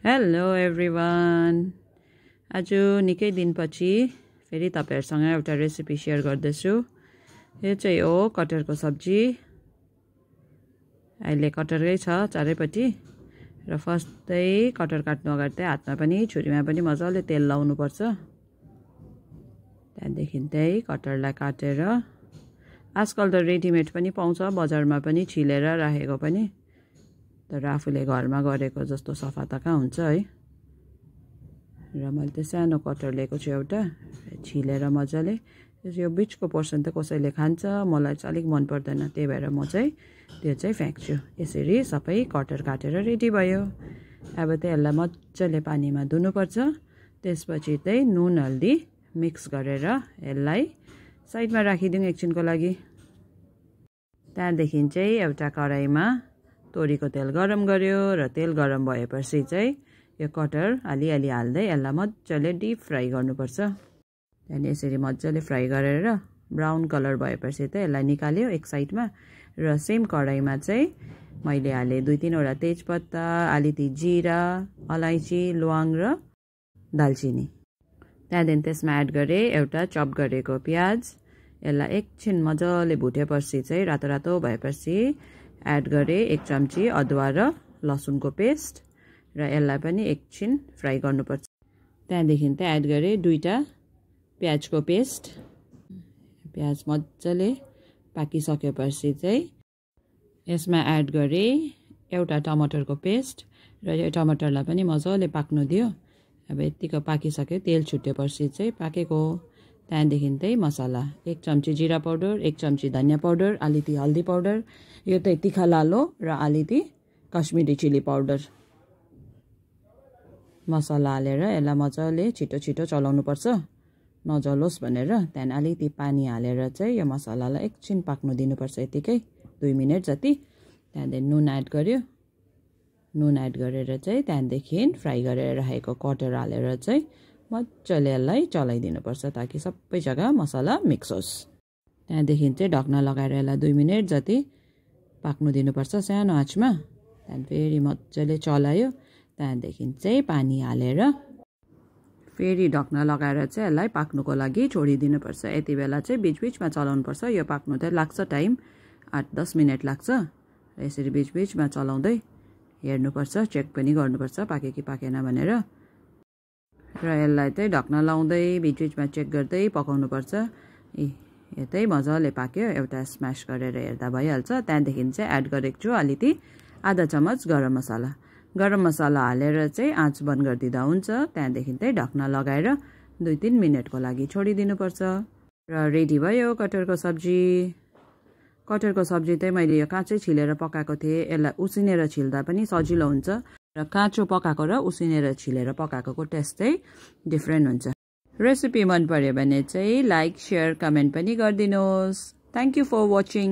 Hello everyone. आज निकै दिनपछि फेरि तपाईहरुसँग एउटा रेसिपी शेयर गर्दैछु। यो चाहिँ हो कटहरको सब्जी। अहिले कटहरै छ चारैपट्टि र फर्स्टै कटहर काट्नु अगाडि चाहिँ हातमा पनि छुरीमा पनि मजाले तेल लाउनु पर्छ। त्यहाँदेखि चाहिँ कटहरलाई काटेर आजकल त रेडिमेड पनि पाउँछ बजारमा पनि छिलेर राखेको पनि, तर आफूले घरमा गरेको जस्तो सफा त कहाँ हुन्छ है। र मैले चाहिँ सानो कटहर लिएको छु एउटा, छिलेर मजाले। यो बिचको पोर्सन त कसैले खान्छ, मलाई चाहिँ अलिक मन पर्दैन, त्यही भएर म चाहिँ त्यो चाहिँ फ्याँक्छु। यसरी सबै कटहर काटेर रेडी भयो। अब चाहिँ यसलाई मजाले पानीमा धुनुपर्छ। त्यसपछि चाहिँ नुन हल्दी मिक्स गरेर यसलाई साइडमा राखिदिउँ एकछिनको लागि। त्यहाँदेखि चाहिँ एउटा कराईमा तोरीको तेल गरम गर्यो र तेल गरम भएपछि चाहिँ यो कटहर अलिअलि हाल्दै यसलाई मजाले डिप फ्राई गर्नुपर्छ। त्यहाँदेखि यसरी मजाले फ्राई गरेर ब्राउन कलर भएपछि चाहिँ यसलाई निकाल्यो एक साइडमा। र सेम कराईमा चाहिँ मैले हालेँ 2-3 वटा तेजपत्ता, अलिकति जिरा, अलैँची, ल्वाङ र दालचिनी। त्यहाँदेखि त्यसमा एड गरेँ एउटा चप गरेको प्याज। यसलाई एकछिन मजाले भुटेपछि चाहिँ रातो रातो भएपछि एड गरेँ 1 चम्ची अदुवा र लसुनको पेस्ट र यसलाई पनि एकछिन फ्राई गर्नुपर्छ। त्यहाँदेखि चाहिँ एड गरेँ 2टा प्याजको पेस्ट। प्याज मजाले पाकिसकेपछि चाहिँ यसमा एड गरेँ एउटा टमाटरको पेस्ट र यो टमाटरलाई पनि मजाले पाक्नु दियो। अब यतिको पाकिसक्यो, तेल छुटेपछि चाहिँ पाकेको। त्यहाँदेखि चाहिँ मसला 1 चम्ची जिरा पाउडर, 1 चम्ची धनियाँ पाउडर, अलिकति हल्दी पाउडर, यो चाहिँ तिखा लालो र अलिकति कश्मिरी चिली पाउडर मसला हालेर यसलाई मजाले छिटो छिटो चलाउनु पर्छ नजलोस् भनेर। त्यहाँदेखि अलिकति पानी हालेर चाहिँ यो मसलालाई एकछिन पाक्नु दिनुपर्छ, यतिकै 2 मिनट जति। त्यहाँदेखि नुन एड गर्यो। नुन एड गरेर चाहिँ त्यहाँदेखि फ्राई गरेर राखेको कटहर हालेर चाहिँ मजाले यसलाई चलाइदिनुपर्छ ताकि सबै जग्गा मसला मिक्स होस्। त्यहाँदेखि चाहिँ ढक्ना लगाएर यसलाई 2 मिनट जति पाक्नु दिनुपर्छ सानो आँचमा। त्यहाँदेखि फेरि मजाले चलायो। त्यहाँदेखि चाहिँ पानी हालेर फेरि ढक्ना लगाएर चाहिँ यसलाई पाक्नुको लागि छोडिदिनुपर्छ। यति बेला चाहिँ बिचबिचमा चलाउनुपर्छ। यो पाक्नु चाहिँ लाग्छ टाइम, 8-10 मिनट लाग्छ। यसरी बिचबिचमा चलाउँदै हेर्नुपर्छ, चेक पनि गर्नुपर्छ पाक्यो कि पाकेन भनेर। र यसलाई चाहिँ ढक्ना लाउँदै बिचबिचमा चेक गर्दै पकाउनुपर्छ। यो चाहिँ मजाले पाक्यो, एउटा स्म्यास गरेर हेर्दा भइहाल्छ। त्यहाँदेखि चाहिँ एड गरेको छु अलिकति आधा चम्मच गरम मसला। गरम मसला हालेर चाहिँ आँच बन्द गरिदिँदा हुन्छ। त्यहाँदेखि चाहिँ ढक्ना लगाएर 2-3 मिनटको लागि छोडिदिनुपर्छ। र रेडी भयो कटहरको सब्जी। कटहरको सब्जी चाहिँ मैले यो काँचै छिलेर पकाएको थिएँ। यसलाई उसिनेर छिल्दा पनि सजिलो हुन्छ र काँचो पकाएको र उसिनेर छिलेर पकाएको टेस्ट चाहिँ डिफ्रेन्ट हुन्छ। रेसिपी मन पर्यो भने चाहिँ लाइक, शेयर, कमेन्ट पनि गरिदिनुहोस्। Thank you for watching.